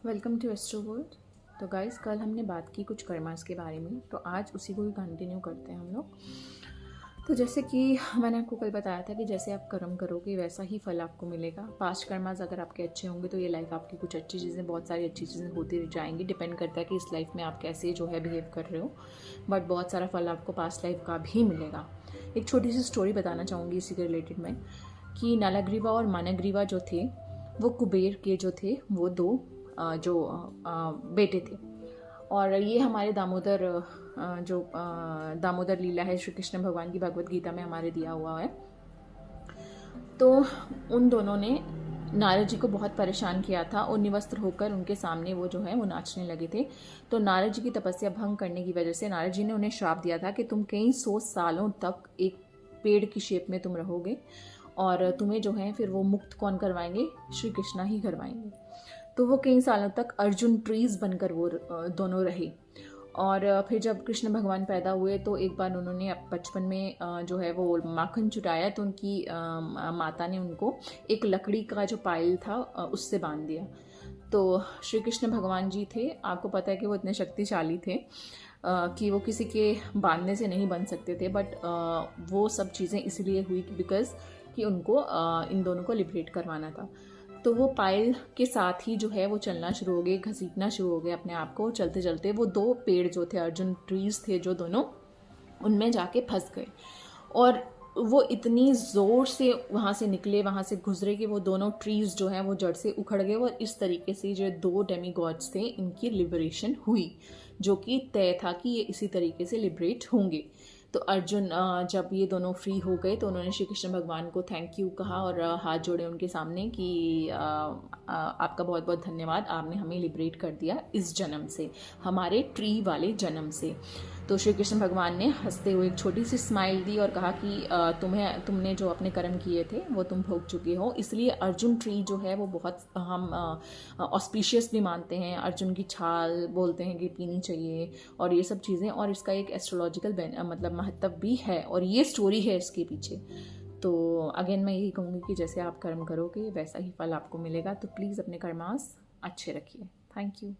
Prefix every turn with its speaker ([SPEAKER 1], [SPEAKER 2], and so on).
[SPEAKER 1] Welcome to Astro World. तो guys, कल हमने बात की कुछ कर्मास के बारे में, तो आज उसी को ही कंटिन्यू करते हैं हम लोग। तो जैसे कि मैंने आपको कल बताया था कि जैसे आप कर्म करोगे वैसा ही फल आपको मिलेगा। पास्ट कर्मास अगर आपके अच्छे होंगे तो ये लाइफ आपकी कुछ अच्छी चीज़ें, बहुत सारी अच्छी चीज़ें होती जाएंगी। डिपेंड करता है कि इस लाइफ में आप कैसे जो है बिहेव कर रहे हो, बट बहुत सारा फल आपको पास्ट लाइफ का भी मिलेगा। एक छोटी सी स्टोरी बताना चाहूँगी इसी के रिलेटेड में, कि नलग्रीवा और मानग्रीवा जो थे वो कुबेर के जो थे वो दो बेटे थे। और ये हमारे दामोदर लीला है, श्री कृष्ण भगवान की भगवत गीता में हमारे दिया हुआ है। तो उन दोनों ने नारद जी को बहुत परेशान किया था और निवस्त्र होकर उनके सामने वो जो है वो नाचने लगे थे। तो नारद जी की तपस्या भंग करने की वजह से नारद जी ने उन्हें श्राप दिया था कि तुम कई 100 सालों तक एक पेड़ की शेप में तुम रहोगे और तुम्हें जो है फिर वो मुक्त कौन करवाएंगे? श्री कृष्णा ही करवाएंगे। तो वो कई सालों तक अर्जुन ट्रीज बनकर वो दोनों रहे। और फिर जब कृष्ण भगवान पैदा हुए तो एक बार उन्होंने बचपन में जो है वो माखन चुराया, तो उनकी माता ने उनको एक लकड़ी का जो पायल था उससे बांध दिया। तो श्री कृष्ण भगवान जी थे, आपको पता है कि वो इतने शक्तिशाली थे कि वो किसी के बांधने से नहीं बन सकते थे, बट वो सब चीज़ें इसलिए हुई बिकॉज कि उनको इन दोनों को लिबरेट करवाना था। तो वो पायल के साथ ही जो है वो चलना शुरू हो गए, घसीटना शुरू हो गए अपने आप को। चलते चलते वो दो पेड़ जो थे, अर्जुन ट्रीज थे जो दोनों, उनमें जाके फंस गए। और वो इतनी ज़ोर से वहाँ से निकले, वहाँ से गुजरे कि वो दोनों ट्रीज जो हैं वो जड़ से उखड़ गए। और इस तरीके से जो दो डेमी गॉड्स थे इनकी लिबरेशन हुई, जो कि तय था कि ये इसी तरीके से लिबरेट होंगे। तो अर्जुन जब ये दोनों फ्री हो गए तो उन्होंने श्री कृष्ण भगवान को थैंक यू कहा और हाथ जोड़े उनके सामने कि आपका बहुत बहुत धन्यवाद, आपने हमें लिबरेट कर दिया इस जन्म से, हमारे ट्री वाले जन्म से। तो श्री कृष्ण भगवान ने हंसते हुए एक छोटी सी स्माइल दी और कहा कि तुमने जो अपने कर्म किए थे वो तुम भोग चुके हो, इसलिए अर्जुन ट्री जो है वो बहुत हम ऑस्पिशियस भी मानते हैं। अर्जुन की छाल बोलते हैं कि पीनी चाहिए और ये सब चीज़ें, और इसका एक एस्ट्रोलॉजिकल मतलब महत्व भी है और ये स्टोरी है इसके पीछे। तो अगेन मैं यही कहूँगी कि जैसे आप कर्म करोगे वैसा ही फल आपको मिलेगा। तो प्लीज़ अपने कर्मास अच्छे रखिए। Thank you.